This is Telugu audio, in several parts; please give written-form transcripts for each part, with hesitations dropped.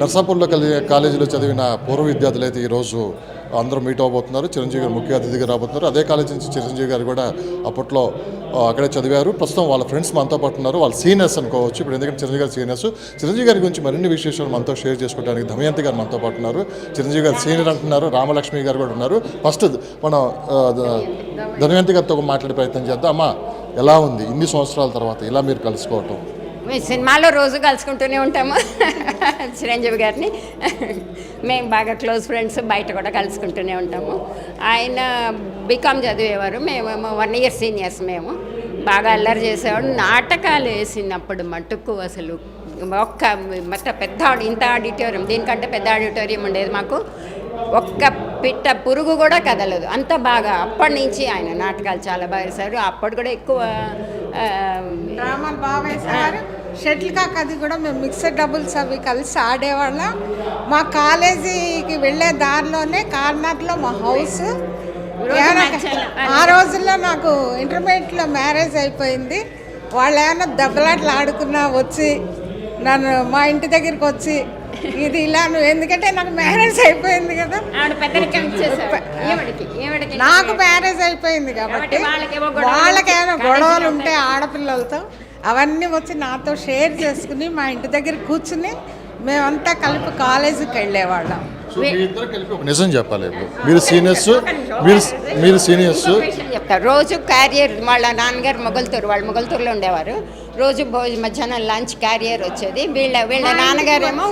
నర్సాపూర్లో కాలేజీలో చదివిన పూర్వ విద్యార్థులు అయితే ఈరోజు అందరూ మీట్ అవ్వబోతున్నారు. చిరంజీవి గారు ముఖ్య అతిథిగా రాబోతున్నారు. అదే కాలేజీ నుంచి చిరంజీవి గారు కూడా అప్పట్లో అక్కడే చదివారు. ప్రస్తుతం వాళ్ళ ఫ్రెండ్స్ మనతో పాటు ఉన్నారు. వాళ్ళ సీనియర్స్ అనుకోవచ్చు. ఇప్పుడు ఎందుకంటే చిరంజీవి గారు సీనియర్స్. చిరంజీవి గారి గురించి మరిన్ని విశేషాలు మనతో షేర్ చేసుకోవడానికి దమయంతి గారు మనతో పాటు ఉన్నారు. చిరంజీవి గారు సీనియర్ అంటున్నారు. రామలక్ష్మి గారు కూడా ఉన్నారు. ఫస్ట్ మనం దమయంతి గారితో మాట్లాడే ప్రయత్నం చేద్దాం. అమ్మా, ఎలా ఉంది ఇన్ని సంవత్సరాల తర్వాత ఇలా మీరు కలుసుకోవటం? మేము సినిమాలో రోజు కలుసుకుంటూనే ఉంటాము చిరంజీవి గారిని. మేము బాగా క్లోజ్ ఫ్రెండ్స్, బయట కూడా కలుసుకుంటూనే ఉంటాము. ఆయన బీకామ్ చదివేవారు, మేము 1 year సీనియర్స్. మేము బాగా అల్లరి చేసేవాడు. నాటకాలు వేసినప్పుడు మటుకు అసలు మొత్తం పెద్ద ఇంత ఆడిటోరియం, దీనికంటే పెద్ద ఆడిటోరియం ఉండేది మాకు. ఒక్క పిట్ట పురుగు కూడా కదలదు, అంత బాగా. అప్పటి నుంచి ఆయన నాటకాలు చాలా బాగా వేశారు. అప్పుడు కూడా ఎక్కువ డ్రామాలు బాగా వేసేవారు. షటిల్ కాక్ అది కూడా మేము మిక్సర్ డబుల్స్ అవి కలిసి ఆడేవాళ్ళం. మా కాలేజీకి వెళ్ళే దారిలోనే కార్నర్లో మా హౌస్. ఆ రోజుల్లో నాకు ఇంటర్మీడియట్లో మ్యారేజ్ అయిపోయింది. వాళ్ళు ఏమైనా దెబ్బలాట్లు ఆడుకున్నా వచ్చి నన్ను మా ఇంటి దగ్గరికి వచ్చి ఇది ఇలా నువ్వు, ఎందుకంటే నాకు మ్యారేజ్ అయిపోయింది కదా, నాకు మ్యారేజ్ అయిపోయింది కాబట్టి వాళ్ళకేమైనా గొడవలు ఉంటే ఆడపిల్లలతో అవన్నీ వచ్చి నాతో షేర్ చేసుకుని మా ఇంటి దగ్గర కూర్చుని మేమంతా కలిపి కాలేజీకి వెళ్ళేవాళ్ళం. నిజం చెప్పాలి, మీరు సీనియర్స్ చెప్తారు. రోజు క్యారియర్, వాళ్ళ నాన్నగారు మొగల్తూరులో ఉండేవారు. రోజు మధ్యాహ్నం లంచ్ క్యారియర్ వచ్చేది. వీళ్ళ నాన్నగారేమో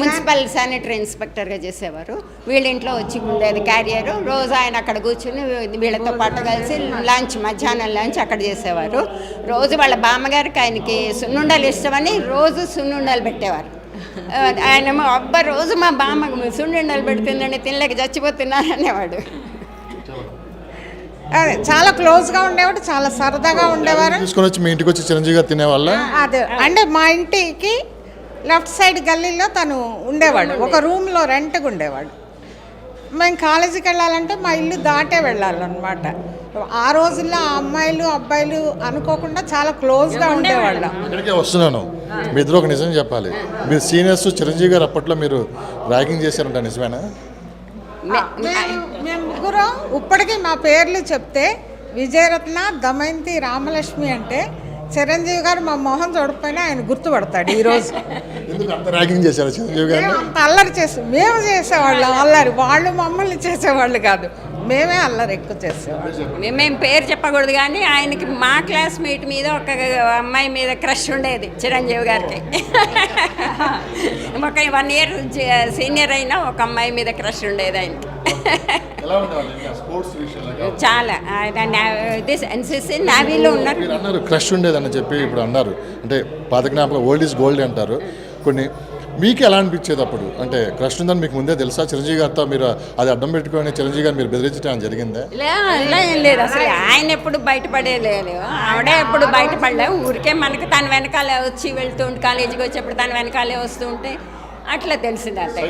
మున్సిపల్ శానిటరీ ఇన్స్పెక్టర్గా చేసేవారు. వీళ్ళ ఇంట్లో వచ్చి ఉండేది క్యారియర్. రోజు ఆయన అక్కడ కూర్చుని వీళ్ళతో పాటు కలిసి మధ్యాహ్నం లంచ్ అక్కడ చేసేవారు. రోజు వాళ్ళ బామ్మగారికి ఆయనకి సున్నుండలు ఇష్టమని రోజు సున్నుండలు పెట్టేవారు. ఆయనేమో రోజు మా బామ్మ సున్నుండలు పెడుతుందండి, తినలేక చచ్చిపోతున్నారు అనేవాడు. అదే చాలా క్లోజ్గా ఉండేవాడు, చాలా సరదాగా ఉండేవారు. తీసుకొని వచ్చి మీ ఇంటికి వచ్చి చిరంజీవి గారు తినేవాళ్ళ? అదే, అంటే మా ఇంటికి లెఫ్ట్ సైడ్ గల్లీలో తను ఉండేవాడు. ఒక రూమ్లో రెంట్గా ఉండేవాడు. మేము కాలేజీకి వెళ్ళాలంటే మా ఇల్లు దాటే వెళ్ళాలన్నమాట. ఆ రోజుల్లో ఆ అమ్మాయిలు అబ్బాయిలు అనుకోకుండా చాలా క్లోజ్గా ఉండేవాళ్ళం. ఇక్కడికే వస్తున్నాను, మీ ఇద్దరు ఒక నిజం చెప్పాలి. మీరు సీనియర్స్, చిరంజీవి గారు అప్పట్లో మీరు ర్యాగింగ్ చేశారంట, నిజమేనా? మేము ముగ్గురు ఇప్పటికీ మా పేర్లు చెప్తే విజయరత్న, దమయంతి, రామలక్ష్మి అంటే చిరంజీవి గారు మా మొహం చూడకపోయినా ఆయన గుర్తుపడతాడు. ఈరోజు ర్యాగింగ్ చేశారు చిరంజీవి గారు? అంత అల్లరి మేము చేసేవాళ్ళం అల్లరి. వాళ్ళు మమ్మల్ని చేసేవాళ్ళు కాదు, మేమే అల్లరి ఎక్కువ చేసేవాళ్ళం. మేము పేరు చెప్పకూడదు కానీ ఆయనకి మా క్లాస్మేట్ మీద ఒక అమ్మాయి మీద క్రష్ ఉండేది చిరంజీవి గారికి. ఒక 1 year సీనియర్ అయినా ఒక అమ్మాయి మీద క్రష్ ఉండేది ఆయనకి. చాలా. ఎన్సీసీ నావీలో ఉన్నారు. క్రష్ ఉండేదని చెప్పి ఇప్పుడు అన్నారు. అంటే పాత జ్ఞాపకం, ఓల్డ్ ఈజ్ గోల్డ్ అంటారు కొన్ని. మీకు ఎలా అనిపించేది అప్పుడు? అంటే క్రష్ ఉందని మీకు ముందే తెలుసా? చిరంజీవి గారితో మీరు అది అడ్డం పెట్టుకొని చిరంజీవి గారు మీరు బెదిరించడం జరిగిందే? ఏం లేదు అసలు. ఆయన ఎప్పుడు బయటపడేలేదు, ఆవిడే ఎప్పుడు బయటపడలేదు. ఊరికే మనకు తన వెనకాలే వచ్చి వెళ్తూ ఉంటే, కాలేజీకి వచ్చేప్పుడు తన వెనకాలే వస్తూ ఉంటే అట్లా తెలిసింది. అంటే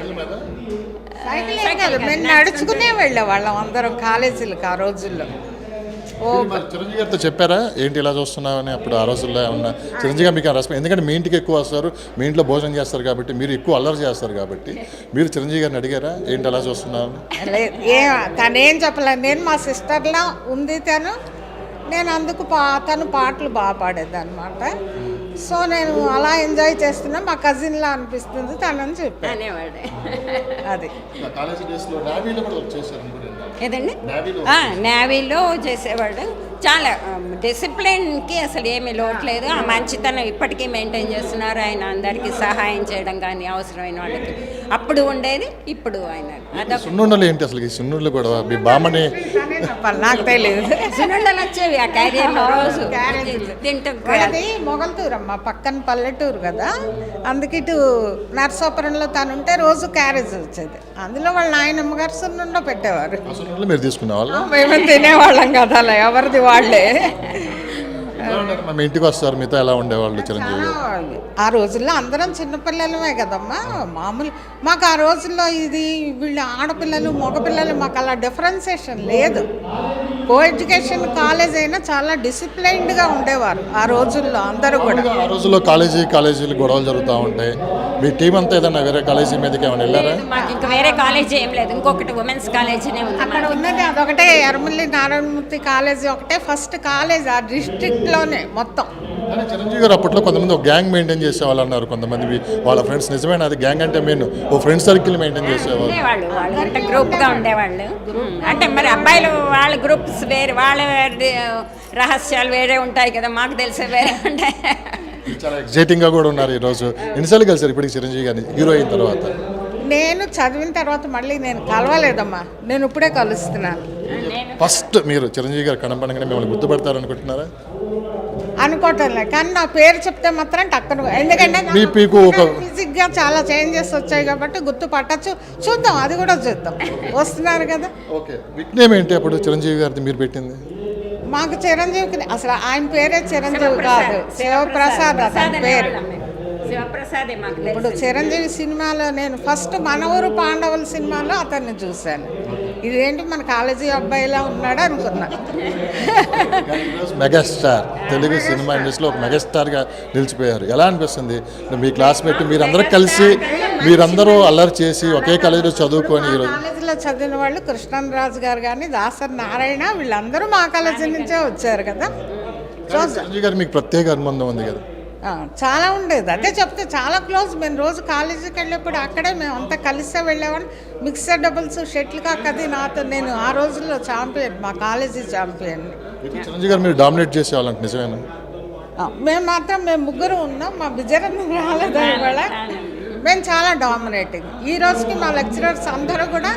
మేము నడుచుకునే వెళ్ళేవాళ్ళం అందరం కాలేజీలకు ఆ రోజుల్లో. చిరంజీవి గారితో చెప్పారా ఏంటి ఇలా చూస్తున్నావు అని? అప్పుడు ఆ రోజుల్లో ఏమన్నా చిరంజీవి గారు మీకు రెస్పాన్స్? ఎందుకంటే మీ ఇంటికి ఎక్కువ వస్తారు, మీ ఇంట్లో భోజనం చేస్తారు కాబట్టి, మీరు ఎక్కువ అల్లరి చేస్తారు కాబట్టి మీరు చిరంజీవి గారిని అడిగారా ఏంటి అలా చూస్తున్నావు? తనేం చెప్పలేదు. నేను మా సిస్టర్లా ఉంది తను. నేను అందుకు తను పాటలు బాగా పాడేది అనమాట. సో నేను అలా ఎంజాయ్ చేస్తున్నా, మా కజిన్లా అనిపిస్తుంది తనని చెప్పాను. అది ఏదండి, నేవీలో చేసేవాడు. చాలా డిసిప్లిన్కి అసలు ఏమీ లోట్లేదు. ఆ మంచితనం ఇప్పటికీ మెయింటైన్ చేస్తున్నారు. ఆయన అందరికీ సహాయం చేయడం కానీ అవసరమైన వాళ్ళకి అప్పుడు ఉండేది, ఇప్పుడు ఆయన. సున్నుండలు ఏంటి అసలు? సున్నుండలు కూడా మీ బామ్మని నాకు తెలియదు. సున్నుండలు వచ్చేవి ఆ క్యారియర్లో రోజు తింటూ. మొగల్తూరమ్మ పక్కన పల్లెటూరు కదా, అందుకే ఇటు నర్సాపురంలో తను ఉంటే రోజు క్యారేజ్ వచ్చేది. అందులో వాళ్ళ నాయనమ్మ గారు సున్నుండ పెట్టేవారు. మీరు తీసుకునే వాళ్ళు? మేము తినేవాళ్ళం కదా, అలా ఎవరిది వాళ్ళే. మీ ఇంటికి వస్తారు, మీతో ఎలా ఉండేవాళ్ళు చిరంజీవి గారు? ఆ రోజుల్లో అందరం చిన్నపిల్లలమే కదమ్మా. మామూలు మాకు ఆ రోజుల్లో ఇది వీళ్ళు ఆడపిల్లలు మగపిల్లలు మాకు అలా డిఫరెన్సియేషన్ లేదు. కో ఎడ్యుకేషన్ కాలేజ్ అయినా చాలా డిసిప్లైన్డ్గా ఉండేవారు ఆ రోజుల్లో అందరూ కూడా. ఆ రోజుల్లో కాలేజీలు గొడవలు జరుగుతూ ఉంటాయి. మీ టీం అంతా ఏదైనా వేరే కాలేజీ మీదకి ఏమైనా వెళ్ళారా? మాకు ఇంకా వేరే కాలేజ్ ఏం లేదు, ఇంకొకటి ఉమెన్స్ కాలేజీనే ఉంది. అక్కడ ఉన్నది అదొకటే, ఎర్రమల్లి నారాయణమూర్తి కాలేజ్ ఒకటే ఫస్ట్ కాలేజ్ ఆ డిస్ట్రిక్ట్లోనే మొత్తం. కానీ చిరంజీవి గారు అప్పట్లో కొంతమంది ఒక గ్యాంగ్ మెయింటైన్ చేసేవాళ్ళు అన్నారు. కొంతమంది వాళ్ళ ఫ్రెండ్స్, నిజమేనా అది? గ్యాంగ్ అంటే మెయిన్ ఓ ఫ్రెండ్ సర్కిల్ మెయింటైన్ చేసేవాళ్ళు. వాళ్ళు అంటే గ్రూప్గా ఉండేవాళ్ళు. అంటే మరి అబ్బాయిలు వాళ్ళ గ్రూప్స్ వేరే, వాళ్ళ రహస్యాలు వేరే ఉంటాయి కదా, మాకు తెలిసే వేరే ఉంటాయి. చాలా ఎక్సైటింగ్గా కూడా ఉన్నారు ఈరోజు. ఎన్నిసార్లు కలిసారు ఇప్పటికి చిరంజీవి గారిని హీరో అయిన తర్వాత? నేను చదివిన తర్వాత మళ్ళీ నేను కలవలేదమ్మా, నేను ఇప్పుడే కలుస్తున్నాను. ఫస్ట్ మీరు చిరంజీవి గారు కనపడగానే మిమ్మల్ని గుర్తుపడతారు అనుకుంటున్నారా? అనుకోవటం లేదు, కానీ నా పేరు చెప్తే మాత్రం టక్కన, ఎందుకంటే మీకు ఒక ఫిజిక్గా చాలా చేంజెస్ వచ్చాయి కాబట్టి గుర్తుపట్టచ్చు. చూద్దాం, అది కూడా చూద్దాం, వస్తున్నారు కదా. ఓకే, నిక్నేమ్ ఏంటి అప్పుడు చిరంజీవి గారిది మీరు పెట్టింది? మాకు చిరంజీవికి అసలు ఆయన పేరే చిరంజీవి కాదు, శివప్రసాద్ అతని పేరు. శివప్రసాదే మాకు ఇప్పుడు చిరంజీవి సినిమాలో నేను ఫస్ట్ మన ఊరు పాండవుల సినిమాలో అతన్ని చూశాను. ఇదేంటి మన కాలేజీ అబ్బాయిలా ఉన్నాడు అనుకున్నా. మెగాస్టార్, తెలుగు సినిమా ఇండస్ట్రీలో ఒక మెగాస్టార్గా నిలిచిపోయారు. ఎలా అనిపిస్తుంది మీ క్లాస్మేట్ మీరందరూ కలిసి మీరందరూ అల్లరి చేసి ఒకే కాలేజీలో చదువుకొని ఈరోజు? కాలేజీలో చదివిన వాళ్ళు కృష్ణరాజు గారు కానీ దాసరి నారాయణ వీళ్ళందరూ మా కాలేజీ నుంచే వచ్చారు కదా. చిరంజీవి గారు మీకు ప్రత్యేక అనుబంధం ఉంది కదా? చాలా ఉండేది, అదే చెప్తే చాలా క్లోజ్. మేము రోజు కాలేజీకి వెళ్ళేప్పుడు అక్కడే మేము అంతా కలిసే వెళ్ళేవాళ్ళం. మిక్సర్ డబుల్స్, షటిల్ కాక్ అది నాతో, నేను ఆ రోజుల్లో ఛాంపియన్, మా కాలేజీ ఛాంపియన్. చిరంజీవి గారు మీరు డామినేట్ చేసేవాళ్ళంటే నిజమేనా? మేము ముగ్గురు ఉన్నాం, మా విజయరంగం రాలేదు ఇవాళ. మేము చాలా డామినేటింగ్. ఈ రోజుకి మా లెక్చరర్స్ అందరూ కూడా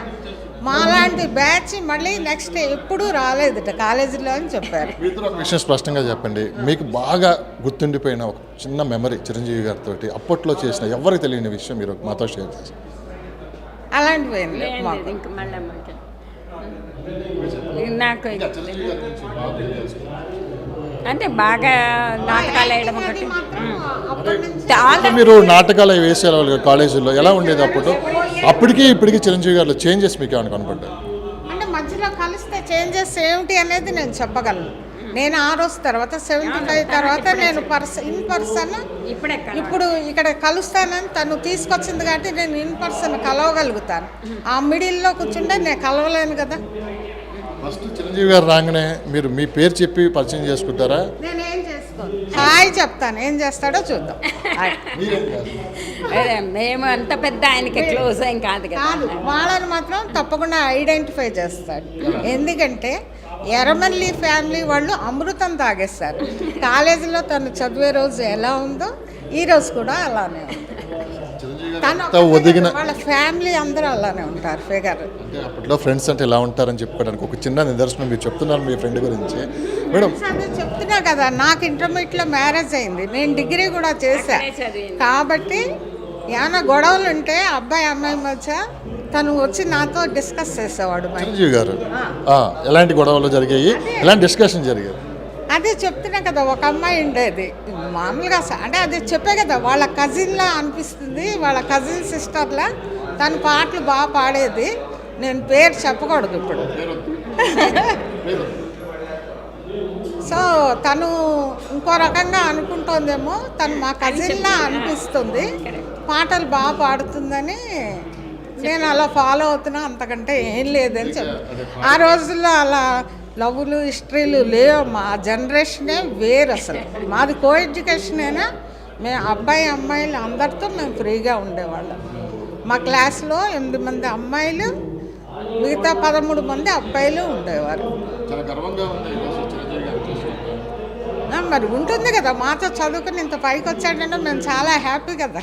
మాలాంటి బ్యాచ్ మళ్ళీ నెక్స్ట్ ఎప్పుడూ రాలేదుట కాలేజీలో అని చెప్పారు. మీతో ఒక విషయం స్పష్టంగా చెప్పండి, మీకు బాగా గుర్తుండిపోయిన ఒక చిన్న మెమరీ చిరంజీవి గారితో అప్పట్లో చేసిన ఎవరికి తెలియని విషయం మీరు మాతో షేర్ చేసి? అలాంటివి ఏం లేవు మాకు. ఇంక మళ్ళీ నాకు అంటే బాగా నాటకాలు వేయడం ఒకటి. మీరు నాటకాలు వేసేవాళ్ళు కాలేజీలో, ఎలా ఉండేది అప్పుడు? అప్పటికి ఇప్పటికి చిరంజీవి గారిలో చేంజెస్ మీకు ఏమైనా కనపడ్డాయి? అంటే మధ్యలో కలిస్తే చేంజెస్ ఏమిటి అనేది నేను చెప్పగలను. నేను ఆ రోజు తర్వాత 75 తర్వాత నేను ఇన్ పర్సన్ ఇప్పుడు ఇక్కడ కలుస్తానని తను తీసుకొచ్చింది కాబట్టి నేను ఇన్ పర్సన్ కలవగలుగుతాను. ఆ మిడిల్లో కూర్చుంటే నేను కలవలేను కదా. ఫస్ట్ చిరంజీవి గారు రాగానే మీరు మీ పేరు చెప్పి పరిచయం చేసుకుంటారా? నేను ఏం చేసుకోను, హాయ్ చెప్తాను, ఏం చేస్తాడో చూద్దాం. మేము అంత పెద్ద ఆయనకి క్లోజ్ ఏం కాదు కదా. వాళ్ళని మాత్రం తప్పకుండా ఐడెంటిఫై చేస్తాడు. ఎందుకంటే ఎర్రమల్లి ఫ్యామిలీ వాళ్ళు అమృతం తాగేస్తారు. కాలేజీలో తను చదివే రోజు ఎలా ఉందో ఈ రోజు కూడా అలానే ఉంది. వాళ్ళ ఫ్యామిలీ అందరూ అలానే ఉంటారు. ఫిగర్ అంటే అప్పట్లో ఫ్రెండ్స్ అంటే ఎలా ఉంటారని చెప్పుకోవడానికి ఒక చిన్న నిదర్శనం మీరు చెప్తున్నారు మీ ఫ్రెండ్ గురించి. మేడం అదే చెప్తున్నా కదా, నాకు ఇంటర్మీడియట్లో మ్యారేజ్ అయింది, నేను డిగ్రీ కూడా చేశా. కాబట్టి ఏమైనా గొడవలు ఉంటే అబ్బాయి అమ్మాయి మధ్య తను వచ్చి నాతో డిస్కస్ చేసేవాడు. చిరంజీవి గారు ఎలాంటి గొడవలు జరిగాయి, ఎలాంటి డిస్కషన్ జరిగాయి? అదే చెప్తున్నా కదా, ఒక అమ్మాయి ఉండేది మామూలుగా, అంటే అదే చెప్పే కదా, వాళ్ళ కజిన్లా అనిపిస్తుంది, వాళ్ళ కజిన్ సిస్టర్లా. తను పాటలు బాగా పాడేది, నేను పేరు చెప్పకూడదు ఇప్పుడు. సో తను ఇంకో రకంగా అనుకుంటోందేమో, తను మా కజిన్లా అనిపిస్తుంది, పాటలు బాగా పాడుతుందని నేను అలా ఫాలో అవుతున్నా, అంతకంటే ఏం లేదని చెప్పి. ఆ రోజుల్లో అలా లవ్లు హిస్టరీలు లేవు, మా జనరేషనే వేరు. అసలు మాది కో ఎడ్యుకేషనేనా, మేము అబ్బాయి అమ్మాయిలు అందరితో మేము ఫ్రీగా ఉండేవాళ్ళం. మా క్లాస్లో 8 మంది అమ్మాయిలు, మిగతా 13 మంది అబ్బాయిలు ఉండేవారు. మరి ఉంటుంది కదా, మాతో చదువుకుని ఇంత పైకి వచ్చాడంటే మేము చాలా హ్యాపీ కదా.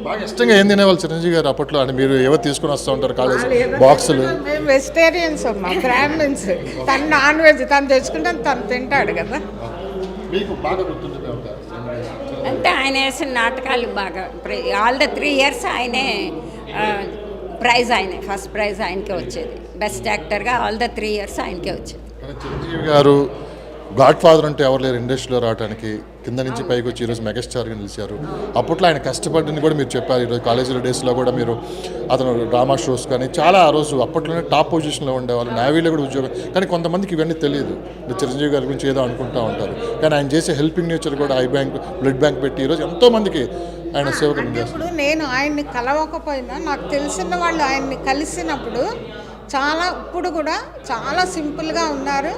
బాగా ఇష్టంగా ఏం తినేవాళ్ళు చిరంజీవి గారు అప్పట్లో? అంటే మీరు ఎవరు తీసుకుని వస్తూ ఉంటారు కాలేజ్ బాక్సులు? మేము వెజిటేరియన్స్ అమ్మా, బ్రాహ్మిన్స్. తను నాన్ వెజ్, తను తెచ్చుకుంటే తను తింటాడు కదా. మీకు బాగా గుర్తుండిపోయి ఉంటారు అంటే ఆయన వేసిన నాటకాలు బాగా, ఆల్ ద 3 years ఆయనే ప్రైజ్, ఆయనే ఫస్ట్ ప్రైజ్ ఆయనకే వచ్చేది. బెస్ట్ యాక్టర్గా ఆల్ ద 3 years ఆయనకే వచ్చేది. చిరంజీవి గారు గాడ్ ఫాదర్ అంటే ఎవరు లేరు ఇండస్ట్రీలో రావడానికి. కింద నుంచి పైకి వచ్చి ఈరోజు మెగాస్టార్గా నిలిచారు. అప్పట్లో ఆయన కష్టపడ్డని కూడా మీరు చెప్పారు. ఈరోజు కాలేజీలో డేస్లో కూడా మీరు అతను డ్రామా షోస్ కానీ చాలా ఆ రోజు అప్పట్లోనే టాప్ పొజిషన్లో ఉండేవాళ్ళు, నేవీలో కూడా ఉద్యోగం. కానీ కొంతమందికి ఇవన్నీ తెలియదు. చిరంజీవి గారి గురించి ఏదో అనుకుంటూ ఉంటారు, కానీ ఆయన చేసే హెల్పింగ్ నేచర్ కూడా ఐ బ్యాంక్, బ్లడ్ బ్యాంక్ పెట్టి ఈరోజు ఎంతోమందికి ఆయన సేవకులు చేస్తారు. ఇప్పుడు నేను ఆయన్ని కలవకపోయినా నాకు తెలిసిన వాళ్ళు ఆయన్ని కలిసినప్పుడు ఇప్పుడు కూడా చాలా సింపుల్గా ఉన్నారు.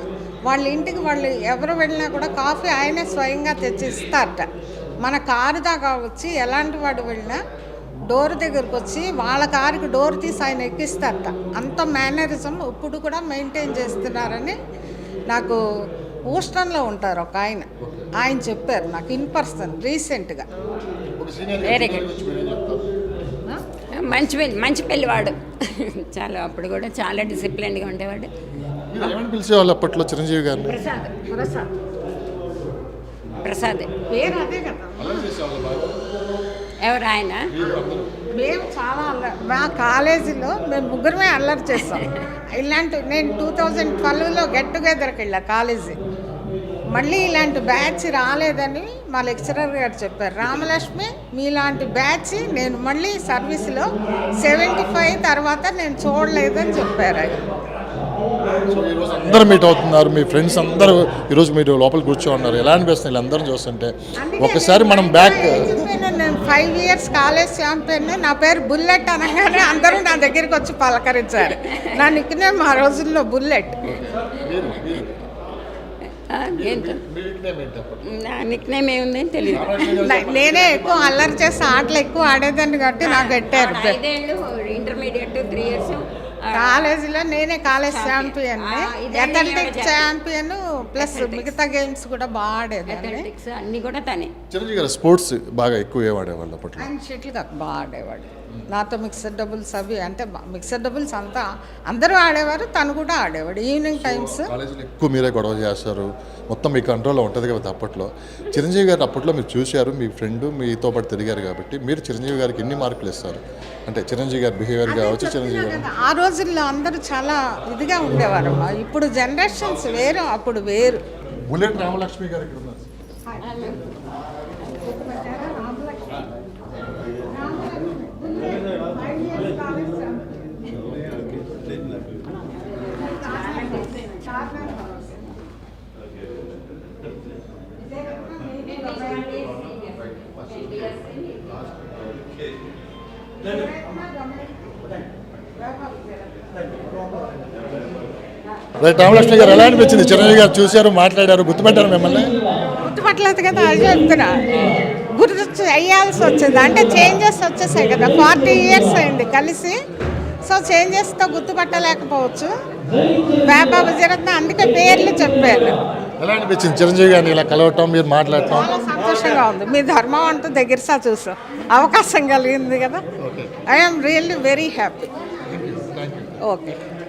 వాళ్ళ ఇంటికి వాళ్ళు ఎవరు వెళ్ళినా కూడా కాఫీ ఆయనే స్వయంగా తెచ్చి ఇస్తారట. మన కారు దాకా వచ్చి ఎలాంటి వాడు వెళ్ళినా డోర్ దగ్గరకు వచ్చి వాళ్ళ కారుకి డోర్ తీసి ఆయన ఎక్కిస్తారట. అంత మేనరిజం ఇప్పుడు కూడా మెయింటైన్ చేస్తున్నారని నాకు హూస్టన్లో ఉంటారు ఒక ఆయన చెప్పారు నాకు ఇన్ పర్సన్ రీసెంట్గా. Very good. మంచి పెళ్ళివాడు. చాలా అప్పుడు కూడా చాలా డిసిప్లిన్గా ఉండేవాడు. ఏమని పిలిచేవాళ్ళు అప్పట్లో చిరంజీవి గారిని? ప్రసాద్. పేరు అదే కదా. ఎవరు ఆయన? మేము చాలా మా కాలేజీలో మేము ముగ్గురమే అల్లరి చేస్తాం. నేను 2012లో గెట్ టుగెదర్కి వెళ్ళా కాలేజీ. మళ్ళీ ఇలాంటి బ్యాచ్ రాలేదని మా లెక్చరర్ గారు చెప్పారు. రామలక్ష్మి మీలాంటి బ్యాచ్ నేను మళ్ళీ సర్వీస్లో 75 తర్వాత నేను చూడలేదని చెప్పారు. అందరూ మీట్ అవుతున్నారు, మీ ఫ్రెండ్స్ అందరూ ఈరోజు మీరు లోపల కూర్చో ఉన్నారు. ఎలా అనిపిస్తుంది వీళ్ళందరూ చూస్తుంటే? ఒకసారి మనం బ్యాక్ నేను 5 ఇయర్స్ కాలేజ్ ఛాంపియన్. నా పేరు బుల్లెట్ అనగానే అందరూ నా దగ్గరికి వచ్చి పలకరించారు. నా నిక్నేమ్ ఆ రోజుల్లో బుల్లెట్. నా నిక్నేమ్ ఏముంది తెలియదు. నేనే ఎక్కువ అల్లరి చేసి ఆటలు ఎక్కువ ఆడేదాన్ని కాబట్టి నాకు పెట్టారు. 5 ఏళ్ళు ఇంటర్మీడియట్ 3 ఇయర్స్ కాలేజీలో నేనే college champion, athletics champion, plus మిగతా గేమ్స్ కూడా బాగా ఆడేదాన్ని. అథ్లెటిక్స్ అన్నీ కూడా తనే. చిరంజీవి గారు స్పోర్ట్స్ బాగా ఎక్కువ ఆడేవాళ్ళు అప్పట్లో. ఆయన షటిల్ కాక్ బాగా ఆడేవాడు. నాతో మిక్సర్ డబుల్స్ అవి అంటే మిక్సర్ డబుల్స్ అంతా అందరూ ఆడేవారు, తను కూడా ఆడేవాడు. ఈవినింగ్ టైమ్స్ కాలేజీలో ఎక్కువ మీరే గొడవ చేస్తారు, మొత్తం మీ కంట్రోల్లో ఉంటుంది కదా అప్పట్లో. చిరంజీవి గారు అప్పట్లో మీరు చూశారు, మీ ఫ్రెండ్ మీతో పాటు తిరిగారు కాబట్టి మీరు చిరంజీవి గారికి ఎన్ని మార్కులు ఇస్తారు? అంటే చిరంజీవి గారి బిహేవియర్ కావచ్చు, చిరంజీవి గారు ఆ రోజుల్లో అందరూ చాలా ఇదిగా ఉండేవారు. ఇప్పుడు జనరేషన్స్ వేరు, అప్పుడు వేరు. బుల్లెట్ రామలక్ష్మి గారు ఇక్కడ ఉన్నారు. రైట్. రామలక్ష్మి గారు ఎలా అనిపించింది? చిరంజీవి గారు చూశారు, మాట్లాడారు, గుర్తుపెట్టారు మిమ్మల్ని? గుర్తుపట్టలేదు కదా, అది చెప్తున్నా. గుర్తు అయ్యాల్సి వచ్చింది అంటే చేంజెస్ వచ్చేసాయి కదా. 40 ఇయర్స్ అయింది కలిసి. సో చేంజెస్తో గుర్తుపట్టలేకపోవచ్చు. బాబా జరత్న అందుకే పేర్లు చెప్పారు. ఎలా అనిపించింది చిరంజీవి గారిని ఇలా కలవటం, మీరు మాట్లాడటం? చాలా సంతోషంగా ఉంది. మీ ధర్మం అంటూ దగ్గరసా చూసాం, అవకాశం కలిగింది కదా. I'm really very happy. Okay.